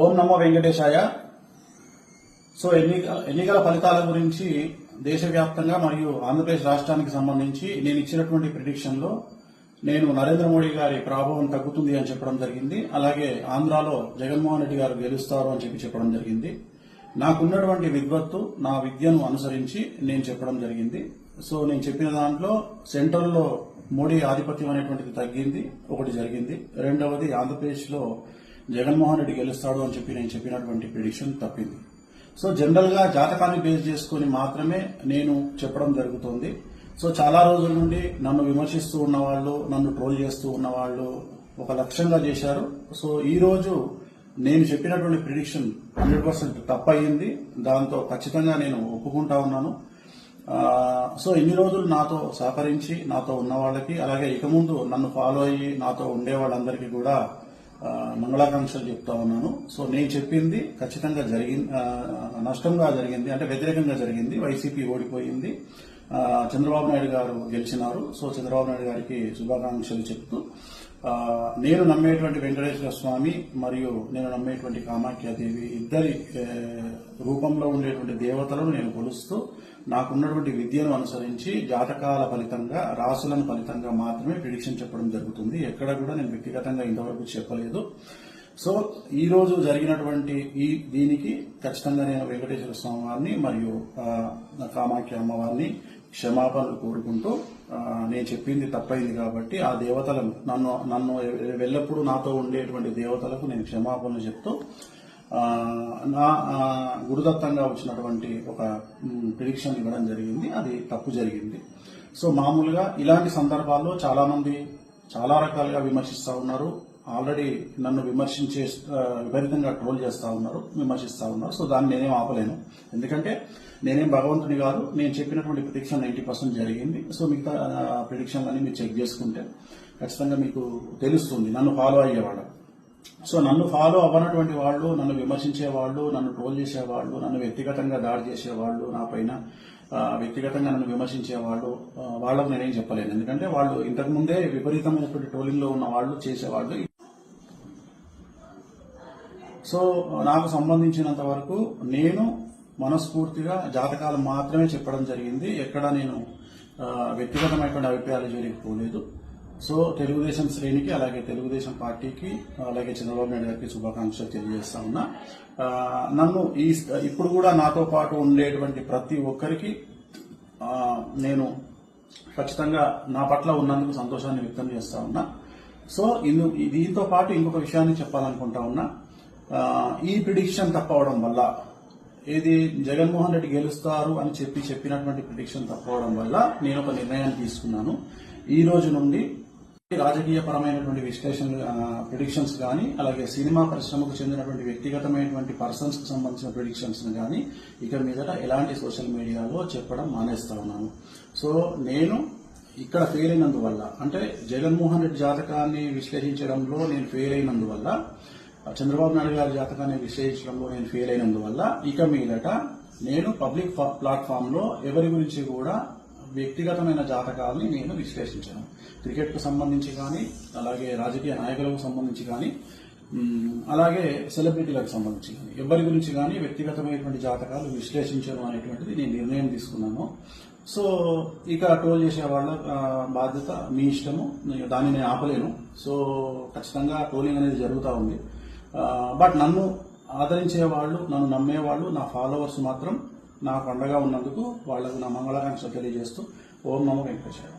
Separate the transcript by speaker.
Speaker 1: ఓం నమో వెంకటేశాయ. So ఎన్నికల ఫలితాల గురించి దేశవ్యాప్తంగా మరియు ఆంధ్రప్రదేశ్ రాష్ట్రానికి సంబంధించి నేను ఇచ్చినటువంటి ప్రిడిక్షన్ లో నేను నరేంద్ర మోడీ గారి ప్రభావం తగ్గుతుంది అని చెప్పడం జరిగింది. అలాగే ఆంధ్రాలో జగన్మోహన్ రెడ్డి గారు గెలుస్తారు అని చెప్పడం జరిగింది. నాకున్నటువంటి విద్వత్తు, నా విద్యను అనుసరించి నేను చెప్పడం జరిగింది. సో నేను చెప్పిన దాంట్లో సెంట్రల్లో మోడీ ఆధిపత్యం అనేటువంటిది తగ్గింది, ఒకటి జరిగింది. రెండవది ఆంధ్రప్రదేశ్ లో జగన్మోహన్ రెడ్డి గెలుస్తాడు అని నేను చెప్పినటువంటి ప్రిడిక్షన్ తప్పింది. సో జనరల్ గా జాతకాన్ని బేస్ చేసుకుని మాత్రమే నేను చెప్పడం జరుగుతోంది. సో చాలా రోజుల నుండి నన్ను విమర్శిస్తూ ఉన్నవాళ్లు, నన్ను ట్రోల్ చేస్తూ ఉన్నవాళ్లు ఒక లక్ష్యంగా చేశారు. సో ఈ రోజు నేను చెప్పినటువంటి ప్రిడిక్షన్ 100% తప్పయింది. దాంతో ఖచ్చితంగా నేను ఒప్పుకుంటా ఉన్నాను. సో ఇన్ని రోజులు నాతో సహకరించి నాతో ఉన్న వాళ్ళకి, అలాగే ఇక ముందు నన్ను ఫాలో అయ్యి నాతో ఉండే వాళ్ళందరికీ కూడా మంగళాకాంక్షలు చెప్తా ఉన్నాను. సో నేను చెప్పింది ఖచ్చితంగా నష్టంగా జరిగింది, అంటే వ్యతిరేకంగా జరిగింది. వైసీపీ ఓడిపోయింది, చంద్రబాబు నాయుడు గారు గెలిచినారు. సో చంద్రబాబు నాయుడు గారికి శుభాకాంక్షలు చెప్తూ నేను నమ్మేటువంటి వెంకటేశ్వర స్వామి మరియు నేను నమ్మేటువంటి కామాఖ్యాదేవి ఇద్దరి రూపంలో ఉండేటువంటి దేవతలను నేను కొలుస్తూ నాకున్నటువంటి విద్యను అనుసరించి జాతకాల ఫలితంగా, రాసులను ఫలితంగా మాత్రమే ప్రిడిక్షన్ చెప్పడం జరుగుతుంది. ఎక్కడ కూడా నేను వ్యక్తిగతంగా ఇంతవరకు చెప్పలేదు. సో ఈ రోజు జరిగినటువంటి దీనికి ఖచ్చితంగా నేను వెంకటేశ్వర స్వామి వారిని మరియు కామాఖ్య అమ్మవారిని క్షమాపణలు కోరుకుంటూ, నేను చెప్పింది తప్పైంది కాబట్టి ఆ దేవతలను నన్ను ఎల్లప్పుడూ నాతో ఉండేటువంటి దేవతలకు నేను క్షమాపణలు చెప్తూ నా గురుదత్తంగా వచ్చినటువంటి ఒక ప్రిడిక్షన్ ఇవ్వడం జరిగింది. అది తప్పు జరిగింది. సో మామూలుగా ఇలాంటి సందర్భాల్లో చాలా మంది చాలా రకాలుగా విమర్శిస్తా ఉన్నారు. ఆల్రెడీ నన్ను విపరీతంగా ట్రోల్ చేస్తా ఉన్నారు, విమర్శిస్తా ఉన్నారు. సో దాన్ని నేనేం ఆపలేను, ఎందుకంటే నేనేం భగవంతుని కాదు. నేను చెప్పినటువంటి ప్రిడిక్షన్ 90% జరిగింది. సో మిగతా ప్రిడిక్షన్లన్నీ మీరు చెక్ చేసుకుంటే ఖచ్చితంగా మీకు తెలుస్తుంది నన్ను ఫాలో అయ్యేవాడు. సో నన్ను ఫాలో అవ్వనటువంటి వాళ్ళు, నన్ను విమర్శించేవాళ్ళు, నన్ను ట్రోల్ చేసేవాళ్ళు, నన్ను వ్యక్తిగతంగా దాడి చేసేవాళ్ళు, నా పైన వ్యక్తిగతంగా నన్ను విమర్శించేవాళ్ళు, వాళ్ళకు నేనేం చెప్పలేను. ఎందుకంటే వాళ్ళు ఇంతకుముందే విపరీతమైనటువంటి ట్రోలింగ్ లో ఉన్న వాళ్ళు, చేసేవాళ్ళు. సో నాకు సంబంధించినంత వరకు నేను మనస్ఫూర్తిగా జాతకాలు మాత్రమే చెప్పడం జరిగింది. ఎక్కడ నేను వ్యక్తిగతమైనటువంటి అభిప్రాయాలు జరిగిపోలేదు. సో తెలుగుదేశం శ్రేణికి, అలాగే తెలుగుదేశం పార్టీకి, అలాగే చంద్రబాబు నాయుడు గారికి శుభాకాంక్షలు తెలియజేస్తా ఉన్నా. నన్ను ఇప్పుడు కూడా నాతో పాటు ఉండేటువంటి ప్రతి ఒక్కరికి నేను ఖచ్చితంగా నా పట్ల ఉన్నందుకు సంతోషాన్ని వ్యక్తం చేస్తా ఉన్నా. సో దీంతో పాటు ఇంకొక విషయాన్ని చెప్పాలనుకుంటా ఉన్నా. ఈ ప్రిడిక్షన్ తప్పవడం వల్ల, ఏది జగన్మోహన్ రెడ్డి గెలుస్తారు అని చెప్పినటువంటి ప్రిడిక్షన్ తప్పవడం వల్ల నేను ఒక నిర్ణయాన్ని తీసుకున్నాను. ఈ రోజు నుండి రాజకీయ పరమైనటువంటి విశ్లేషణలు, ప్రిడిక్షన్స్ కానీ, అలాగే సినిమా పరిశ్రమకు చెందినటువంటి వ్యక్తిగతమైనటువంటి పర్సన్స్ కు సంబంధించిన ప్రిడిక్షన్స్ కానీ ఇక మీదట ఎలాంటి సోషల్ మీడియాలో చెప్పడం మానేస్తా ఉన్నాను. సో నేను ఇక్కడ ఫెయిల్ అయినందువల్ల, అంటే జగన్మోహన్ రెడ్డి జాతకాన్ని విశ్లేషించడంలో నేను ఫెయిల్ అయినందువల్ల, చంద్రబాబు నాయుడు గారి జాతకాన్ని విశ్లేషించడంలో నేను ఫెయిల్ అయినందువల్ల ఇక మీదట నేను పబ్లిక్ ప్లాట్ఫామ్ లో ఎవరి గురించి కూడా వ్యక్తిగతమైన జాతకాలని నేను విశ్లేషించాను. క్రికెట్ కు సంబంధించి కానీ, అలాగే రాజకీయ నాయకులకు సంబంధించి కానీ, అలాగే సెలబ్రిటీలకు సంబంధించి కానీ, ఎవరి గురించి కానీ వ్యక్తిగతమైనటువంటి జాతకాలు విశ్లేషించడం అనేటువంటిది నేను నిర్ణయం తీసుకున్నాను. సో ఇక ట్రోల్ చేసే వాళ్ళ బాధ్యత మీ ఇష్టము, దాన్ని నేను ఆపలేను. సో ఖచ్చితంగా ట్రోలింగ్ అనేది జరుగుతూ ఉంది. బట్ నన్ను ఆదరించే వాళ్ళు, నన్ను నమ్మేవాళ్ళు, నా ఫాలోవర్స్ మాత్రం నాకు అండగా ఉన్నందుకు వాళ్లకు నా మంగళాకాంక్షలు తెలియజేస్తూ ఓం నమో వెంకటేశ్వర.